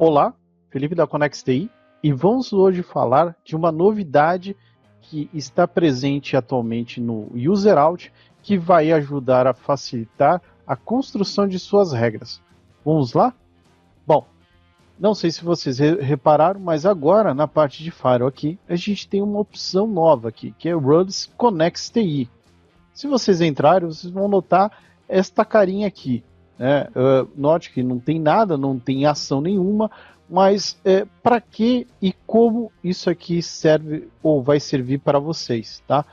Olá, Felipe da Conex TI, e vamos hoje falar de uma novidade que está presente atualmente no UserOut, que vai ajudar a facilitar a construção de suas regras. Vamos lá? Bom, não sei se vocês repararam, mas agora na parte de Firewall aqui, a gente tem uma opção nova aqui, que é Rules Conex TI. Se vocês entrarem, vocês vão notar esta carinha aqui. Note que não tem nada, não tem ação nenhuma, mas para que e como isso aqui serve ou vai servir para vocês, tá?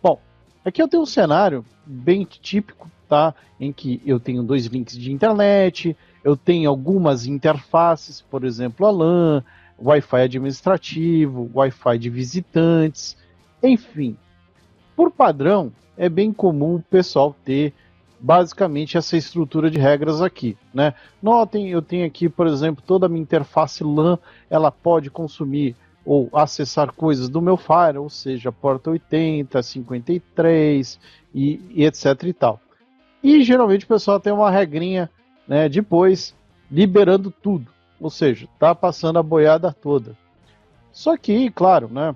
Bom, aqui eu tenho um cenário bem típico, tá? Em que eu tenho 2 links de internet, eu tenho algumas interfaces, por exemplo, a LAN, Wi-Fi administrativo, Wi-Fi de visitantes, enfim. Por padrão, é bem comum o pessoal ter basicamente essa estrutura de regras aqui, né? Notem, eu tenho aqui, por exemplo, toda a minha interface LAN, ela pode consumir ou acessar coisas do meu firewall, ou seja, porta 80, 53 e etc e tal. E geralmente o pessoal tem uma regrinha, né, depois liberando tudo, ou seja, tá passando a boiada toda. Só que, claro, né,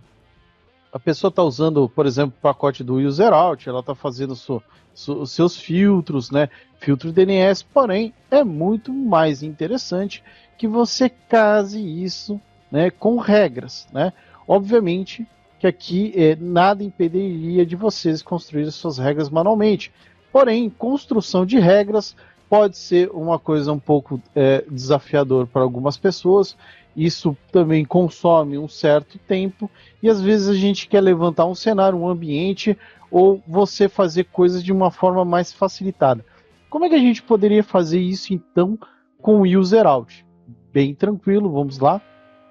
a pessoa está usando, por exemplo, o pacote do UserOut, ela está fazendo os seus filtros, né? Filtro DNS, porém, é muito mais interessante que você case isso, né, com regras, né? Obviamente que aqui nada impediria de vocês construírem suas regras manualmente. Porém, construção de regras pode ser uma coisa um pouco desafiador para algumas pessoas. Isso também consome um certo tempo e às vezes a gente quer levantar um cenário, um ambiente, ou você fazer coisas de uma forma mais facilitada. Como é que a gente poderia fazer isso então com o UserOut? Bem tranquilo, vamos lá.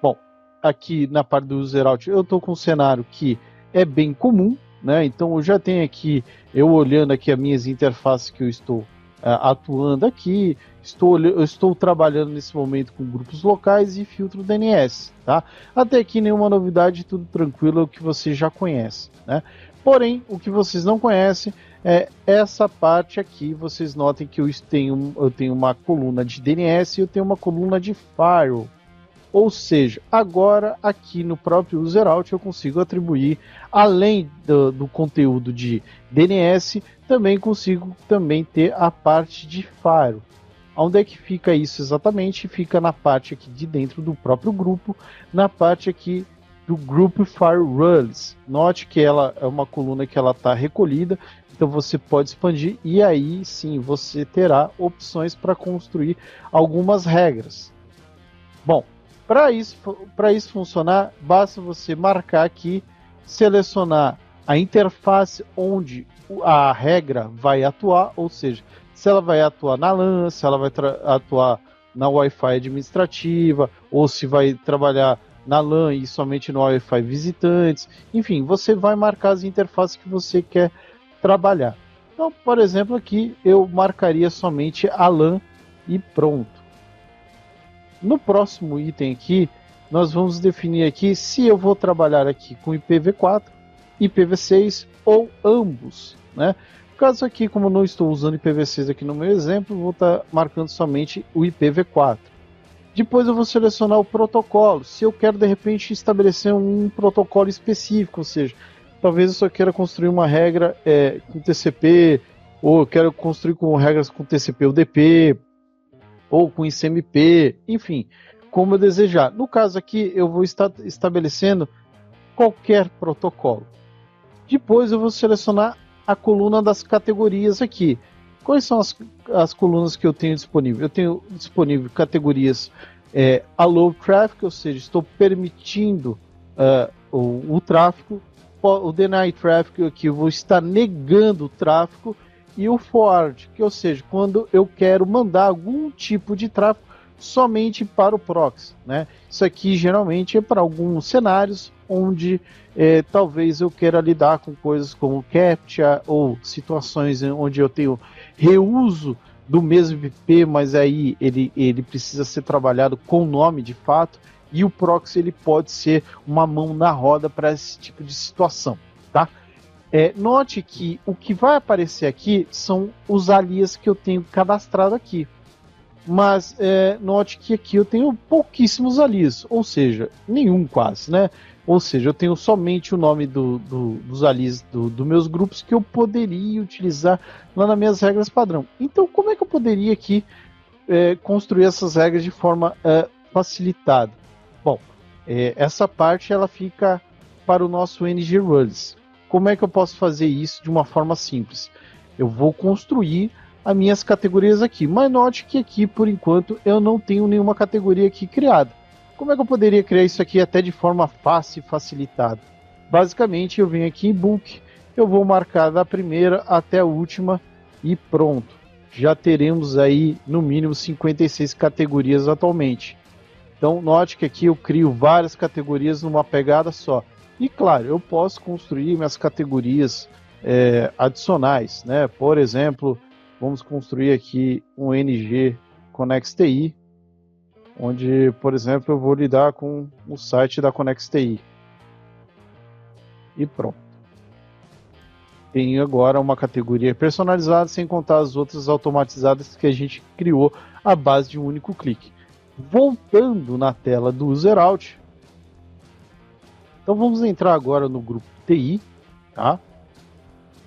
Bom, aqui na parte do UserOut eu estou com um cenário que é bem comum, né? Então eu já tenho aqui, eu olhando aqui as minhas interfaces que eu estou atuando aqui, eu estou trabalhando nesse momento com grupos locais e filtro DNS, tá? Até aqui nenhuma novidade, tudo tranquilo, é o que você já conhece, né? Porém, o que vocês não conhecem é essa parte aqui. Vocês notem que eu tenho uma coluna de DNS e eu tenho uma coluna de firewall. Ou seja, agora aqui no próprio UserOut eu consigo atribuir, além do conteúdo de DNS, também consigo ter a parte de firewall. Onde é que fica isso exatamente? Fica na parte aqui de dentro do próprio grupo, na parte aqui do Group Firewalls. Note que ela é uma coluna que ela está recolhida, então você pode expandir e aí sim você terá opções para construir algumas regras. Bom, para isso funcionar, basta você marcar aqui, selecionar a interface onde a regra vai atuar, ou seja, se ela vai atuar na LAN, se ela vai atuar na Wi-Fi administrativa, ou se vai trabalhar na LAN e somente no Wi-Fi visitantes. Enfim, você vai marcar as interfaces que você quer trabalhar. Então, por exemplo, aqui eu marcaria somente a LAN e pronto. No próximo item aqui, nós vamos definir aqui se eu vou trabalhar aqui com IPv4, IPv6 ou ambos, né? No caso aqui, como eu não estou usando IPv6 aqui no meu exemplo, vou estar marcando somente o IPv4. Depois eu vou selecionar o protocolo, se eu quero de repente estabelecer um protocolo específico, ou seja, talvez eu só queira construir uma regra com TCP, ou eu quero construir com regras com TCP/UDP, ou com ICMP, enfim, como eu desejar. No caso aqui, eu vou estar estabelecendo qualquer protocolo. Depois eu vou selecionar a coluna das categorias aqui. Quais são as colunas que eu tenho disponível? Eu tenho disponível categorias Allow Traffic, ou seja, estou permitindo o tráfego. O Deny Traffic aqui, eu vou estar negando o tráfego. E o forward, que ou seja, quando eu quero mandar algum tipo de tráfego somente para o proxy, né? Isso aqui geralmente é para alguns cenários onde talvez eu queira lidar com coisas como CAPTCHA ou situações onde eu tenho reuso do mesmo IP, mas aí ele precisa ser trabalhado com nome de fato, e o proxy ele pode ser uma mão na roda para esse tipo de situação, tá? Note que o que vai aparecer aqui são os alias que eu tenho cadastrado aqui. Mas note que aqui eu tenho pouquíssimos alias, ou seja, nenhum quase, né? Ou seja, eu tenho somente o nome dos alias dos meus grupos que eu poderia utilizar lá nas minhas regras padrão. Então, como é que eu poderia aqui construir essas regras de forma facilitada? Bom, essa parte ela fica para o nosso NG Rules. Como é que eu posso fazer isso de uma forma simples? Eu vou construir as minhas categorias aqui, mas note que aqui, por enquanto, eu não tenho nenhuma categoria aqui criada. Como é que eu poderia criar isso aqui até de forma fácil e facilitada? Basicamente, eu venho aqui em Book, eu vou marcar da primeira até a última e pronto. Já teremos aí, no mínimo, 56 categorias atualmente. Então, note que aqui eu crio várias categorias numa pegada só. E, claro, eu posso construir minhas categorias adicionais, né? Por exemplo, vamos construir aqui um NG ConnexTI, onde, por exemplo, eu vou lidar com o site da ConnexTI. E pronto. Tenho agora uma categoria personalizada, sem contar as outras automatizadas que a gente criou à base de um único clique. Voltando na tela do UserOut, então vamos entrar agora no grupo TI, tá?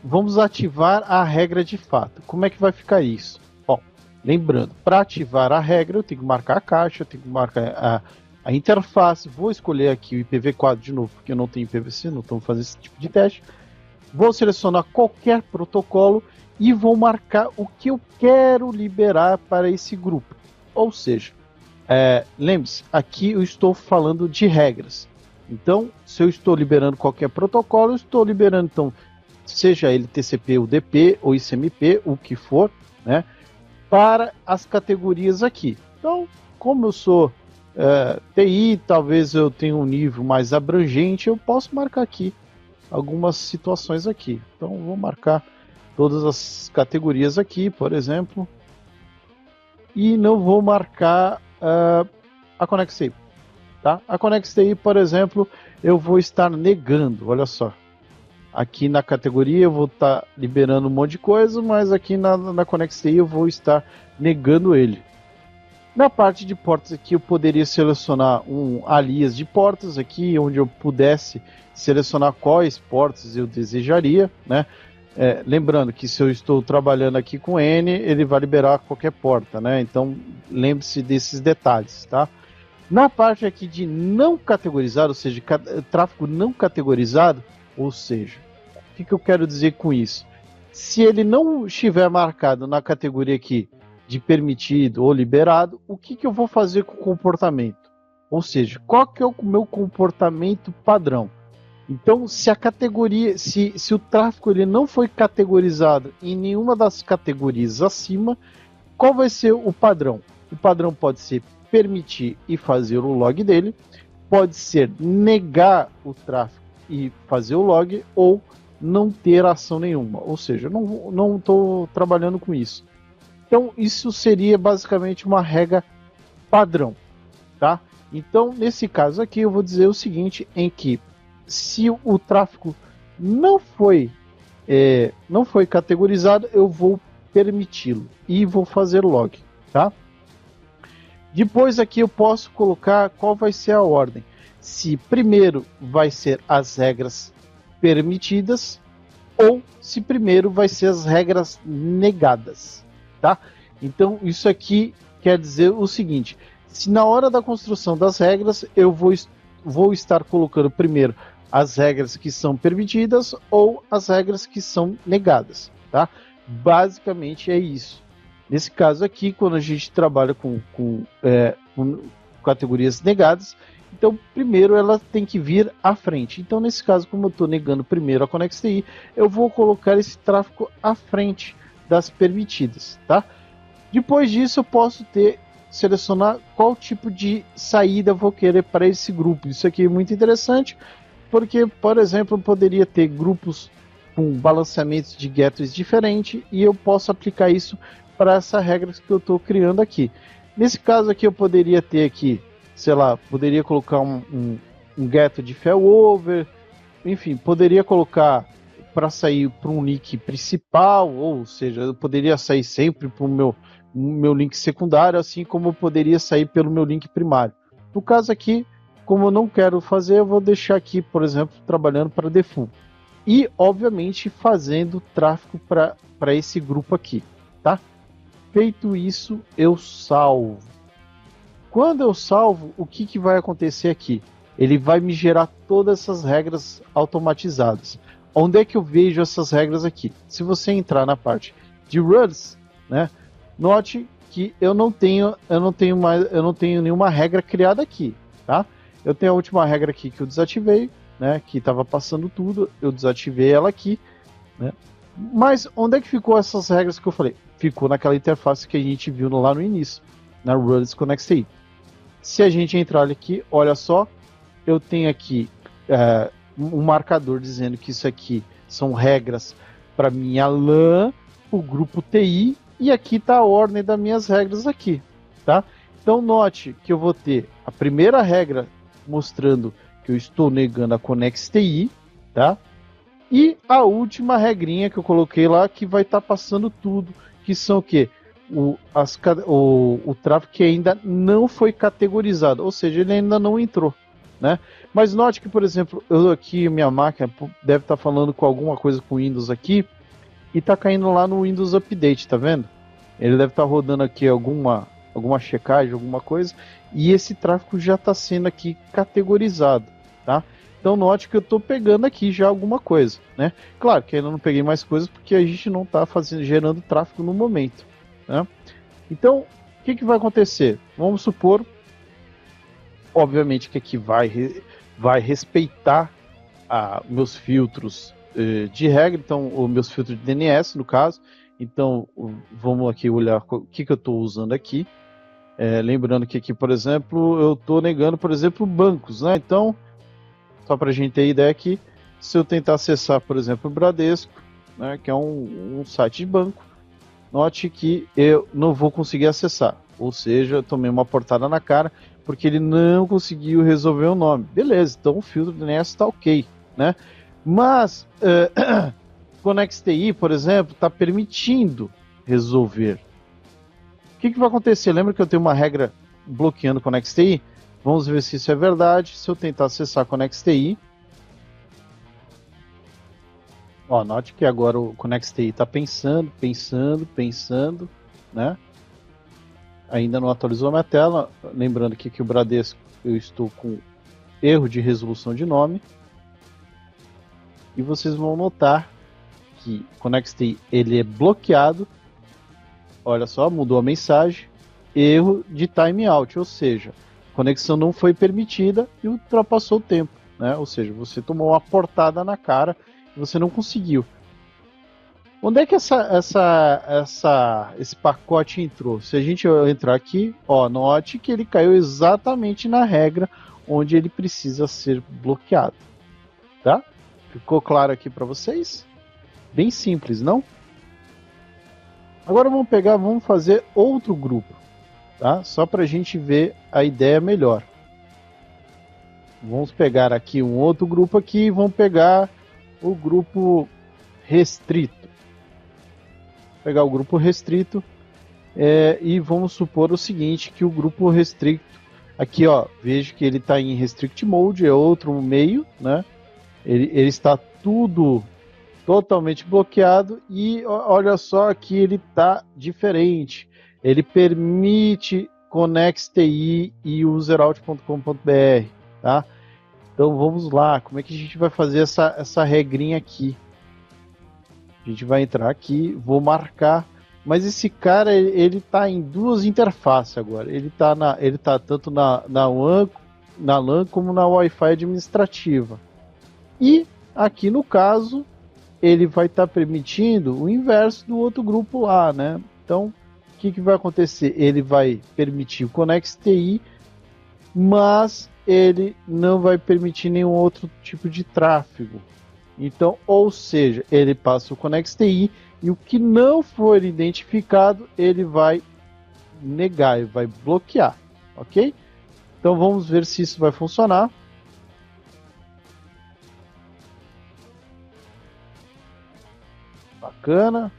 Vamos ativar a regra de fato. Como é que vai ficar isso? Bom, lembrando, para ativar a regra eu tenho que marcar a caixa, eu tenho que marcar a interface, vou escolher aqui o IPv4 de novo, porque eu não tenho IPv6, não estou fazendo esse tipo de teste. Vou selecionar qualquer protocolo e vou marcar o que eu quero liberar para esse grupo. Ou seja, lembre-se, aqui eu estou falando de regras. Então, se eu estou liberando qualquer protocolo, eu estou liberando, então, seja ele TCP, UDP ou ICMP, o que for, né, para as categorias aqui. Então, como eu sou TI, talvez eu tenha um nível mais abrangente, eu posso marcar aqui algumas situações aqui. Então, vou marcar todas as categorias aqui, por exemplo, e não vou marcar a ConnexTI. Tá? A ConnexTI, por exemplo, eu vou estar negando, olha só. Aqui na categoria eu vou estar liberando um monte de coisa, mas aqui na ConnexTI eu vou estar negando ele. Na parte de portas aqui eu poderia selecionar um alias de portas aqui, onde eu pudesse selecionar quais portas eu desejaria, né? Lembrando que se eu estou trabalhando aqui com N, ele vai liberar qualquer porta, né? Então lembre-se desses detalhes, tá? Na parte aqui de não categorizado, ou seja, tráfego não categorizado, ou seja, o que eu quero dizer com isso? Se ele não estiver marcado na categoria aqui de permitido ou liberado, o que eu vou fazer com o comportamento? Ou seja, qual que é o meu comportamento padrão? Então, se a categoria, se o tráfego ele não foi categorizado em nenhuma das categorias acima, qual vai ser o padrão? O padrão pode ser permitir e fazer o log dele, pode ser negar o tráfego e fazer o log, ou não ter ação nenhuma, ou seja, não estou trabalhando com isso. Então isso seria basicamente uma regra padrão, tá? Então nesse caso aqui eu vou dizer o seguinte, em que se o tráfego não foi categorizado, eu vou permiti-lo e vou fazer log, tá? Depois aqui eu posso colocar qual vai ser a ordem. Se primeiro vai ser as regras permitidas ou se primeiro vai ser as regras negadas, tá? Então isso aqui quer dizer o seguinte: se na hora da construção das regras eu vou estar colocando primeiro as regras que são permitidas ou as regras que são negadas, tá? Basicamente é isso. Nesse caso aqui, quando a gente trabalha com categorias negadas, então primeiro ela tem que vir à frente. Então nesse caso, como eu estou negando primeiro a ConnexTI, eu vou colocar esse tráfego à frente das permitidas, tá? Depois disso eu posso selecionar qual tipo de saída eu vou querer para esse grupo. Isso aqui é muito interessante, porque, por exemplo, eu poderia ter grupos com balanceamentos de gateways diferentes e eu posso aplicar isso para essa regra que eu estou criando aqui. Nesse caso aqui eu poderia ter aqui, sei lá, poderia colocar um gateway de failover, enfim, poderia colocar para sair para um nick principal, ou seja, eu poderia sair sempre para o meu meu link secundário, assim como eu poderia sair pelo meu link primário. No caso aqui, como eu não quero fazer, eu vou deixar aqui, por exemplo, trabalhando para default. E, obviamente, fazendo tráfego para esse grupo aqui, tá? Feito isso, eu salvo. Quando eu salvo, o que vai acontecer aqui? Ele vai me gerar todas essas regras automatizadas. Onde é que eu vejo essas regras aqui? Se você entrar na parte de rules, né, note que eu não tenho nenhuma regra criada aqui, tá? Eu tenho a última regra aqui que eu desativei, né, que estava passando tudo, eu desativei ela aqui, né? Mas onde é que ficou essas regras que eu falei? Ficou naquela interface que a gente viu lá no início, na Rules Connect. Se a gente entrar aqui, olha só, eu tenho aqui um marcador dizendo que isso aqui são regras para minha LAN, o grupo TI, e aqui está a ordem das minhas regras aqui, tá? Então note que eu vou ter a primeira regra mostrando que eu estou negando a Connex TI, tá? E a última regrinha que eu coloquei lá, que vai estar passando tudo, que são o quê? O tráfego que ainda não foi categorizado, ou seja, ele ainda não entrou, né? Mas note que, por exemplo, eu aqui, minha máquina deve estar falando com alguma coisa com o Windows aqui, e está caindo lá no Windows Update, tá vendo? Ele deve estar rodando aqui alguma checagem, alguma coisa, e esse tráfego já está sendo aqui categorizado, tá? Então note que eu estou pegando aqui já alguma coisa, né? Claro que ainda não peguei mais coisas porque a gente não está gerando tráfego no momento, né? Então, o que vai acontecer? Vamos supor, obviamente que aqui vai respeitar meus filtros de regra, então os meus filtros de DNS no caso. Então vamos aqui olhar o que eu estou usando aqui. Lembrando que aqui, por exemplo, eu estou negando, por exemplo, bancos, né? Então, só para a gente ter ideia aqui, se eu tentar acessar, por exemplo, o Bradesco, né, que é um site de banco, note que eu não vou conseguir acessar. Ou seja, eu tomei uma portada na cara porque ele não conseguiu resolver o nome. Beleza, então o filtro do DNS está ok, né? Mas Connex TI, por exemplo, está permitindo resolver. O que vai acontecer? Lembra que eu tenho uma regra bloqueando Connex TI? Vamos ver se isso é verdade. Se eu tentar acessar Connex TI, note que agora o Connex TI está pensando, né? Ainda não atualizou a minha tela. Lembrando que o Bradesco eu estou com erro de resolução de nome. E vocês vão notar que o Connex TI ele é bloqueado. Olha só, mudou a mensagem. Erro de timeout, ou seja, a conexão não foi permitida e ultrapassou o tempo, né? Ou seja, você tomou uma portada na cara e você não conseguiu. Onde é que esse pacote entrou? Se a gente entrar aqui, note que ele caiu exatamente na regra onde ele precisa ser bloqueado, tá? Ficou claro aqui para vocês? Bem simples, não? Agora vamos fazer outro grupo, tá? Só para a gente ver a ideia melhor. Vamos pegar aqui um outro grupo aqui, vamos pegar o grupo restrito. Pegar o grupo restrito e vamos supor o seguinte, que o grupo restrito, aqui vejo que ele está em restrict mode, é outro meio, né? Ele está tudo totalmente bloqueado e olha só que ele está diferente. Ele permite Connex TI e userout.com.br, tá? Então vamos lá, como é que a gente vai fazer essa regrinha aqui? A gente vai entrar aqui, vou marcar, mas esse cara ele tá em duas interfaces agora. Ele tá tanto na LAN como na Wi-Fi administrativa. E aqui no caso ele vai estar permitindo o inverso do outro grupo lá, né? Então, o que vai acontecer? Ele vai permitir o Connex TI, mas ele não vai permitir nenhum outro tipo de tráfego. Então, ou seja, ele passa o Connex TI e o que não for identificado, ele vai negar, ele vai bloquear, ok? Então, vamos ver se isso vai funcionar. Bacana.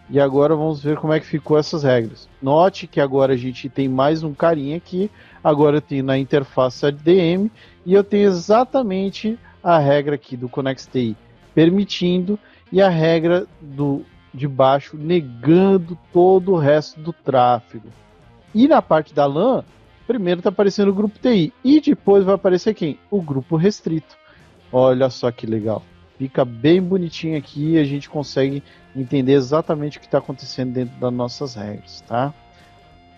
E agora vamos ver como é que ficou essas regras. Note que agora a gente tem mais um carinha aqui. Agora eu tenho na interface ADM e eu tenho exatamente a regra aqui do ConnectTI permitindo e a regra de baixo negando todo o resto do tráfego. E na parte da LAN, primeiro está aparecendo o grupo TI e depois vai aparecer quem? O grupo restrito. Olha só que legal. Fica bem bonitinho aqui e a gente consegue entender exatamente o que está acontecendo dentro das nossas regras, tá?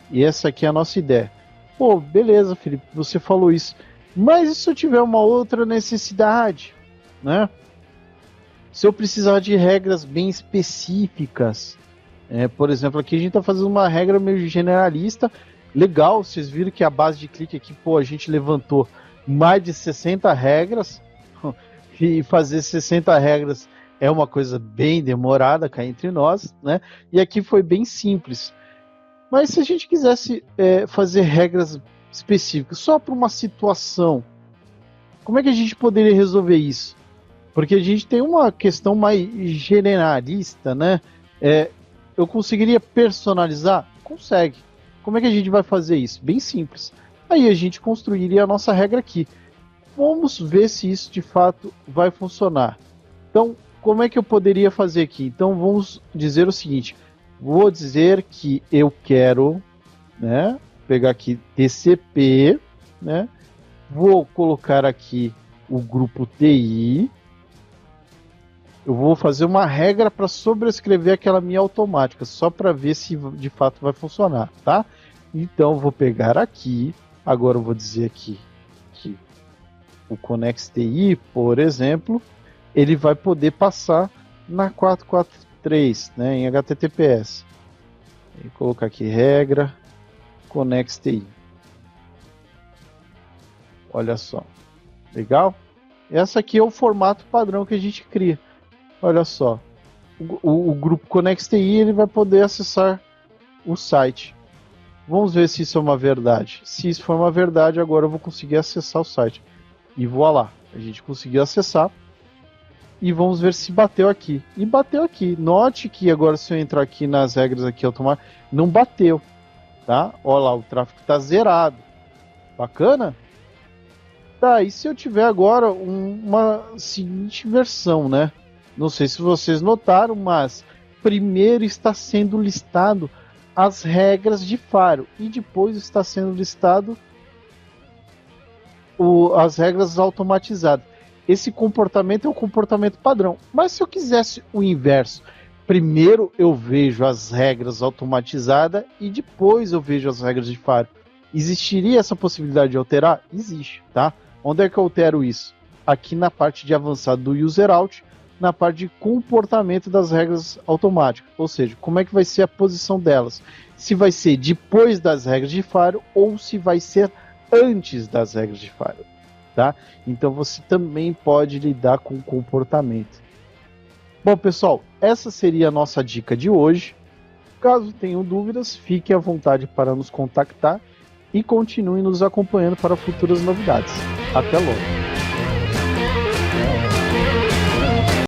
E essa aqui é a nossa ideia. Pô, beleza, Felipe, você falou isso. Mas e se eu tiver uma outra necessidade, né? Se eu precisar de regras bem específicas, por exemplo, aqui a gente está fazendo uma regra meio generalista. Legal, vocês viram que a base de clique aqui, pô, a gente levantou mais de 60 regras. E fazer 60 regras é uma coisa bem demorada cá entre nós, né? E aqui foi bem simples. Mas se a gente quisesse fazer regras específicas só para uma situação, como é que a gente poderia resolver isso? Porque a gente tem uma questão mais generalista, né? Eu conseguiria personalizar? Consegue. Como é que a gente vai fazer isso? Bem simples. Aí a gente construiria a nossa regra aqui. Vamos ver se isso de fato vai funcionar. Então, como é que eu poderia fazer aqui? Então, vamos dizer o seguinte. Vou dizer que eu quero, né, pegar aqui TCP, né, vou colocar aqui o grupo TI. Eu vou fazer uma regra para sobrescrever aquela minha automática, só para ver se de fato vai funcionar, tá? Então, eu vou pegar aqui. Agora eu vou dizer aqui que o ConnectTI, por exemplo, ele vai poder passar na 443, né, em HTTPS. Vou colocar aqui regra ConnectTI. Olha só, legal? Essa aqui é o formato padrão que a gente cria. Olha só, o grupo ConnectTI ele vai poder acessar o site. Vamos ver se isso é uma verdade. Se isso for uma verdade, agora eu vou conseguir acessar o site. E voilá, a gente conseguiu acessar. E vamos ver se bateu aqui. E bateu aqui. Note que agora se eu entrar aqui nas regras aqui automáticas, não bateu. Tá? Olha lá, o tráfego está zerado. Bacana? Tá, e se eu tiver agora uma seguinte versão, né? Não sei se vocês notaram, mas primeiro está sendo listado as regras de Faro. E depois está sendo listado as regras automatizadas. Esse comportamento é um comportamento padrão. Mas se eu quisesse o inverso, primeiro eu vejo as regras automatizadas e depois eu vejo as regras de Faro. Existiria essa possibilidade de alterar? Existe, tá? Onde é que eu altero isso? Aqui na parte de avançado do UserOut, na parte de comportamento das regras automáticas. Ou seja, como é que vai ser a posição delas? Se vai ser depois das regras de Faro ou se vai ser antes das regras de Faro, tá? Então você também pode lidar com o comportamento. Bom, pessoal, essa seria a nossa dica de hoje. Caso tenham dúvidas, fiquem à vontade para nos contactar e continuem nos acompanhando para futuras novidades. Até logo!